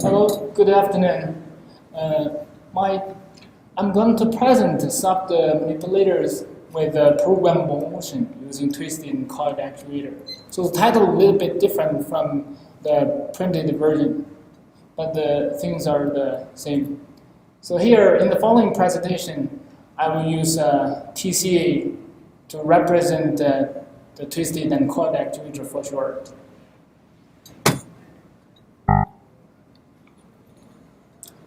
Hello, good afternoon. Uh, I'm going to present some of the manipulators with programmable motion using twisted-and-coiled actuator. So the title is a little bit different from the printed version, but the things are the same. So here in the following presentation, I will use TCA to represent the twisted-and-coiled actuator for short.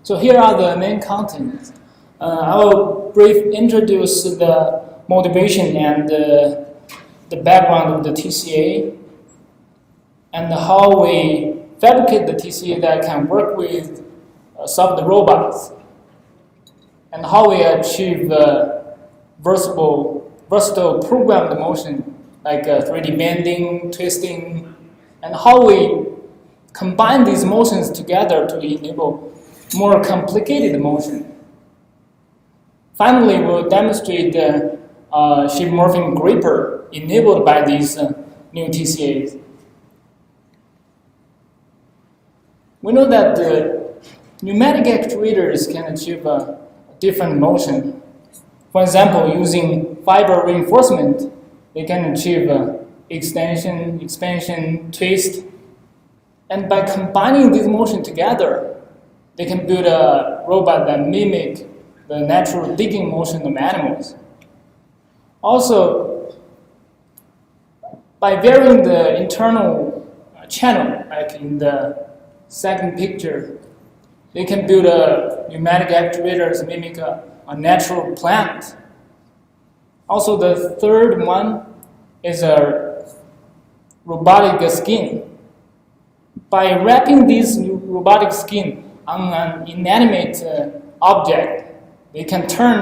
So here are the main contents. I will briefly introduce the motivation and the background of the TCA and how we fabricate the TCA that can work with some of the robots and how we achieve versatile programmed motion like 3D bending, twisting, and how we combine these motions together to enable more complicated motion. Finally, we'll demonstrate the shape-morphing gripper enabled by these new TCAs. We know that the pneumatic actuators can achieve a different motion. For example, using fiber reinforcement, they can achieve extension, expansion, twist, and by combining these motions together, they can build a robot that mimic the natural digging motion of animals. Also, by varying the internal channel, like in the second picture, they can build pneumatic actuators mimic a natural plant. Also, the third one is a robotic skin. By wrapping this robotic skin on an inanimate object, they can turn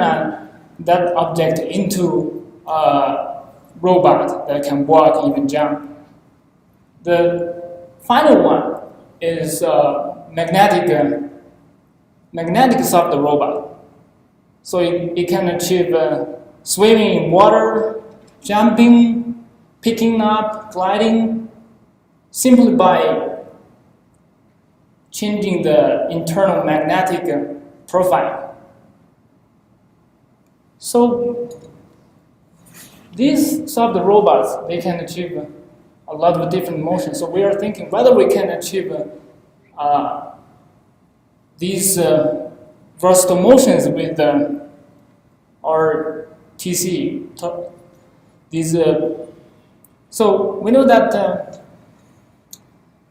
that object into a robot that can walk, even jump. The final one is magnetic soft robot. So it can achieve swimming in water, jumping, picking up, gliding, simply by changing the internal magnetic profile. So these soft robots, they can achieve a lot of different motions. So we are thinking whether we can achieve these versatile motions with our TC. So we know that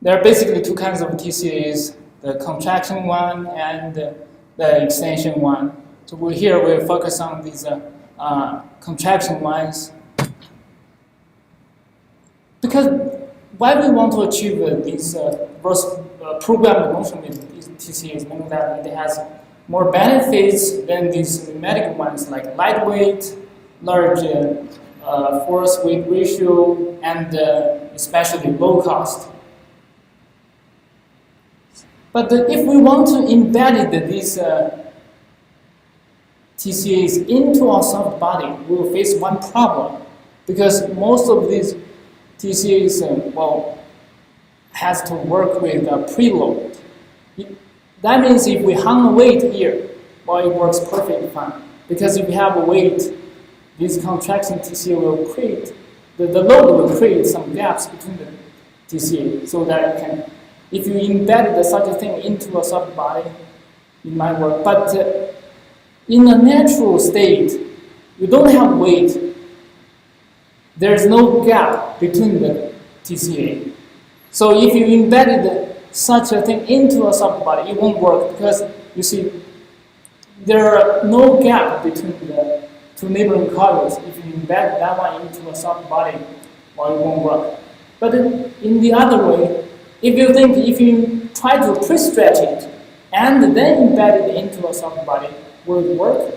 there are basically two kinds of TCAs, the contraction one and the extension one. So we'll focus on these contraction ones. Because why we want to achieve these programmed motion with these TCAs, we know that it has more benefits than these pneumatic ones like lightweight, large force-weight ratio, and especially low cost. But if we want to embed these TCAs into our soft body, we will face one problem. Because most of these TCAs, has to work with a preload. That means if we hang a weight here, it works perfectly fine. Because if we have a weight, this contraction TCA will create, the load will create some gaps between the TCA so that it can. If you embed such a thing into a soft body, it might work. But in a natural state, you don't have weight. There is no gap between the TCA. So if you embedded such a thing into a soft body, it won't work because you see there are no gap between the two neighboring coils. If you embed that one into a soft body, it won't work. But in the other way, if you try to pre-stretch it and then embed it into a soft body, will it work?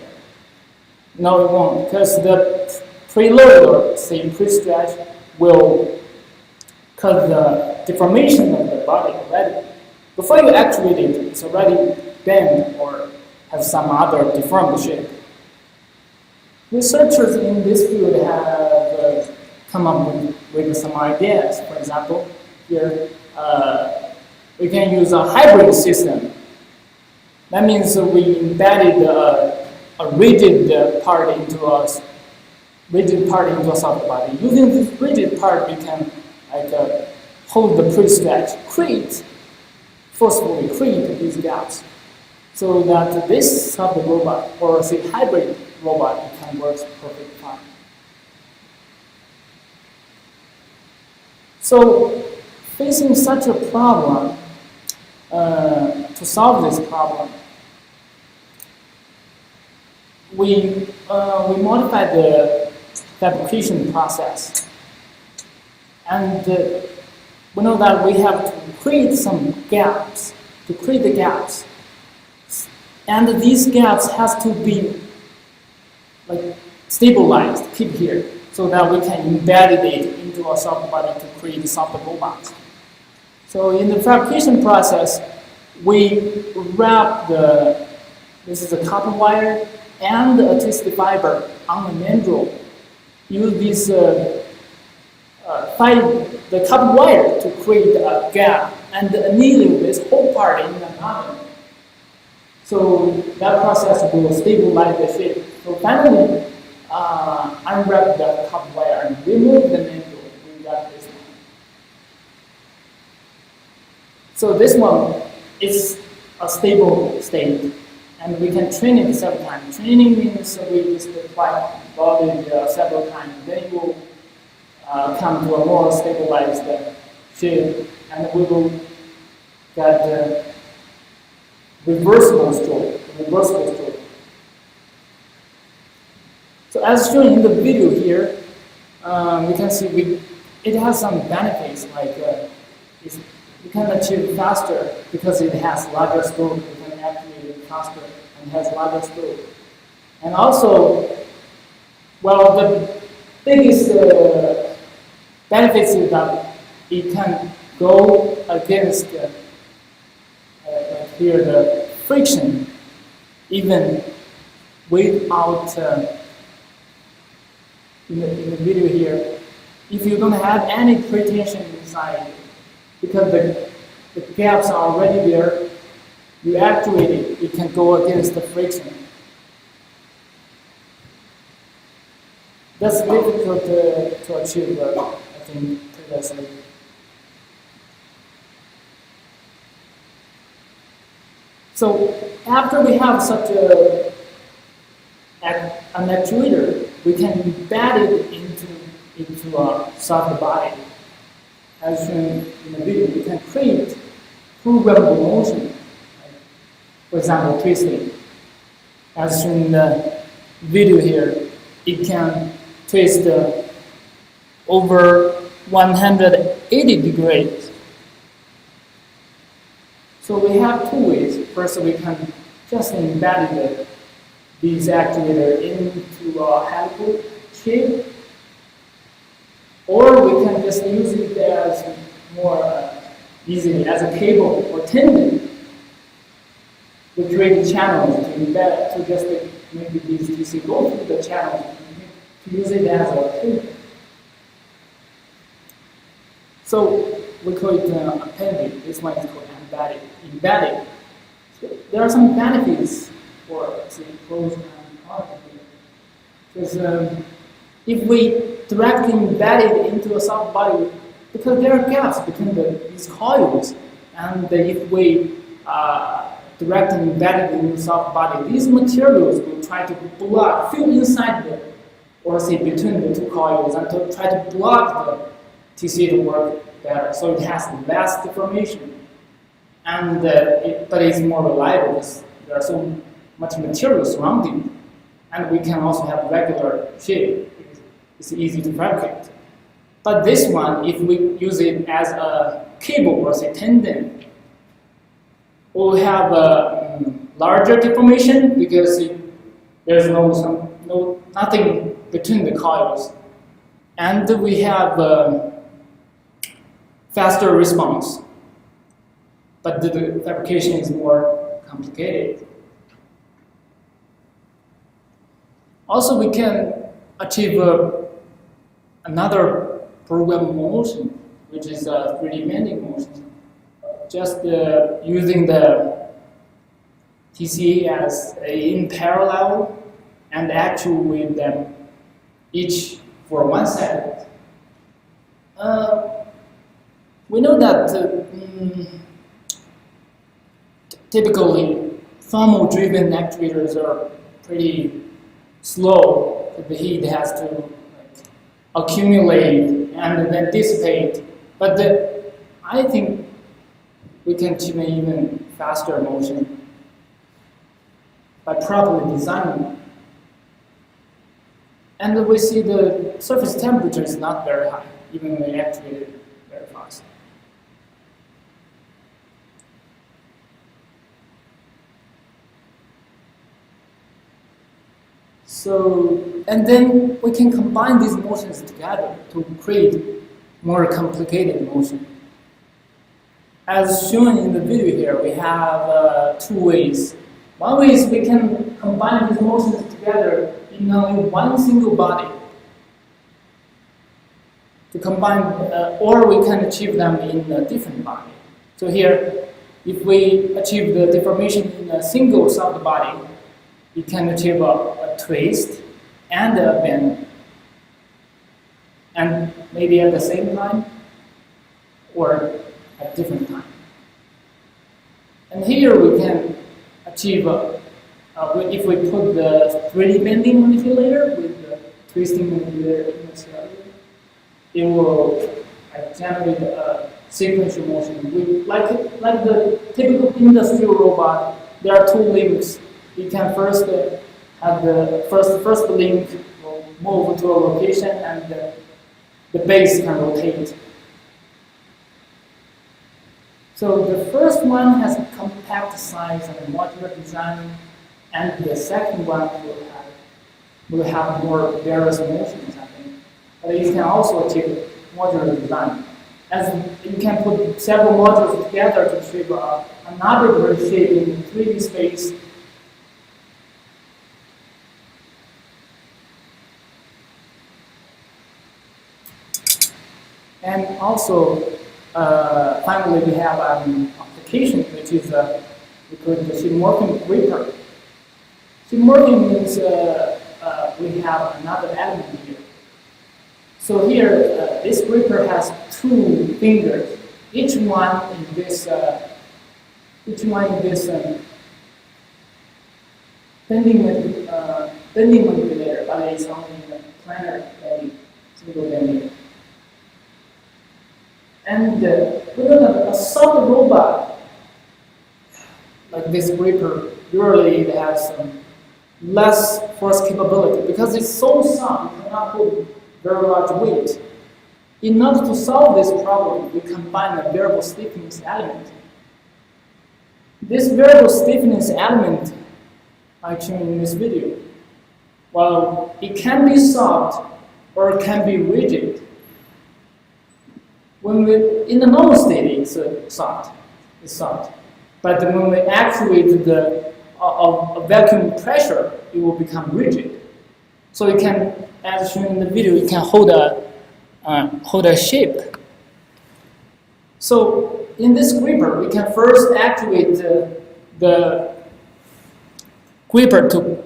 No, it won't, because the preload or say pre-stretch will cause the deformation of the body already. Before you actuate it, it's already bent or has some other deformed shape. Researchers in this field have come up with some ideas. For example, here we can use a hybrid system. That means we embedded a rigid part into a soft body. Using this rigid part, we can hold the pre-stretch, forcefully create these gaps, so that this soft robot, or say hybrid robot, can work perfectly fine. So, facing such a problem, to solve this problem, we modified the fabrication process, and we know that we have to create some gaps, and these gaps has to be stabilized, keep here, so that we can embed it into a soft body to create a soft robot. So in the fabrication process, we wrap this is a copper wire and a twisted fiber on the mandrel. Use this the copper wire to create a gap and anneal this whole part in an oven. So that process will stabilize the shape. So finally, unwrap the copper wire and remove the mandrel. We got this one. So this one is a stable state, and we can train it several times. Training means we just apply it several times. Then it will come to a more stabilized shape, and we will get the reversible stroke. So as shown in the video here, we can see it has some benefits, like we can achieve faster because it has larger stroke. We can actuate it faster and has larger stroke. And also, well, the biggest benefits is that it can go against here the friction, even without in the video here, if you don't have any pretension inside, because the gaps are already there, you actuate it, it can go against the friction. That's difficult to achieve, I think, previously. So after we have such an actuator, we can embed it into a soft body. As shown in the video, we can create programmable motion. For example, twisting. As shown in the video here, it can twist over 180 degrees. So we have two ways. First, we can just embed these actuators into a helical shape, or we can just use it as more easily as a cable or tendon. We create channels to embed, to just make these TCAs go through the channel, to use it as a cable. So we call it appending. This one is called embedding. So there are some benefits for say pros and cons here. Because if we directly embed it into a soft body, because there are gaps between these coils, and if we directly embed it in the soft body, these materials will try to fill inside or say between the two coils, and to try to block the TCA to work better. So it has less deformation. And but it's more reliable because there are so much material surrounding, and we can also have regular shape. It's easy to fabricate. But this one, if we use it as a cable or say tendon, we'll have a larger deformation because there's nothing between the coils, and we have faster response. But the fabrication is more complicated. Also, we can achieve another programmable motion, which is a 3D bending motion. just using the TCA as in parallel and actuate with them each for 1 second. We know that typically thermal-driven actuators are pretty slow. The heat has to accumulate and then dissipate. But I think we can achieve an even faster motion by properly designing them. And we see the surface temperature is not very high, even when we actuate it very fast. So, and then we can combine these motions together to create more complicated motion. As shown in the video here, we have 2 ways. One way is we can combine these motions together in only one single body. To combine, or we can achieve them in a different body. So here, if we achieve the deformation in a single soft body, we can achieve a twist and a bend, and maybe at the same time or at different time. And here we can achieve, if we put the 3D bending manipulator with the twisting manipulator in the cell, it will generate a sequential motion. Like the typical industrial robot, there are 2 links. You can first have the first link will move to a location, and the base can rotate. So the first one has a compact size and a modular design, and the second one will have more various motions, I think. But it can also achieve modular design, as you can put several modules together to achieve another shape in 3D space. And also, finally, we have an application, which is we call the shape-morphing gripper. Shape-morphing means we have another element here. So here, this gripper has 2 fingers, each one in this bending manipulator, but it's only a planar bending, single bending. And we know that a soft robot, like this gripper, usually it has less force capability because it's so soft, you cannot put very large weight. In order to solve this problem, we combine a variable stiffness element. This variable stiffness element I shown in this video, well, it can be soft or it can be rigid. In the normal state, it's soft. But when we actuate the vacuum pressure, it will become rigid. So it can, as shown in the video, it can hold a shape. So in this gripper, we can first actuate the gripper to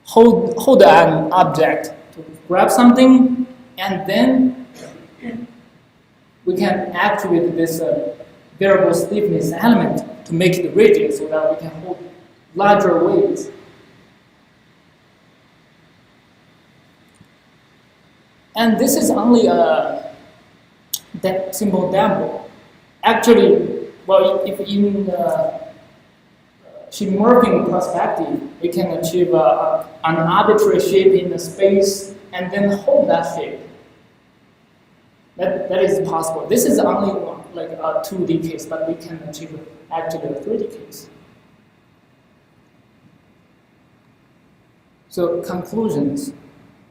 hold an object, to grab something, and then we can actuate this variable stiffness element to make it rigid so that we can hold larger weights. And this is only a simple demo. Actually, well, if in shape-morphing perspective, we can achieve an arbitrary shape in the space and then hold that shape. That is possible. This is only like a 2D case, but we can achieve actually a 3D case. So conclusions.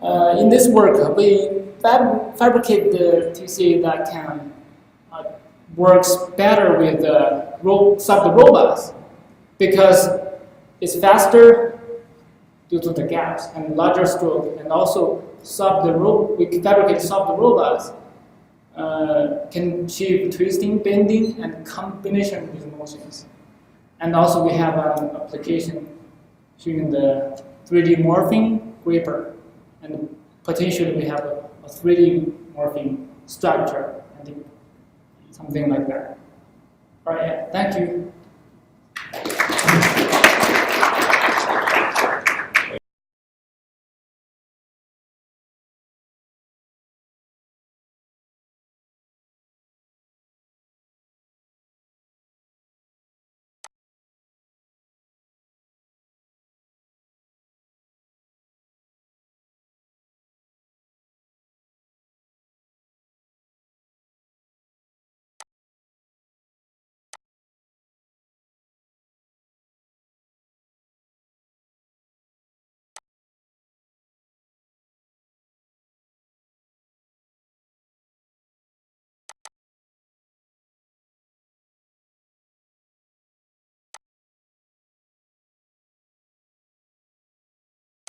In this work, we fabricate the TCA that can works better with soft robots because it's faster due to the gaps and larger stroke, and also we fabricate soft robots can achieve twisting, bending, and combination with motions. And also we have an application showing the 3D morphing gripper, and potentially we have a 3D morphing structure, I think, something like that. All right, yeah, thank you.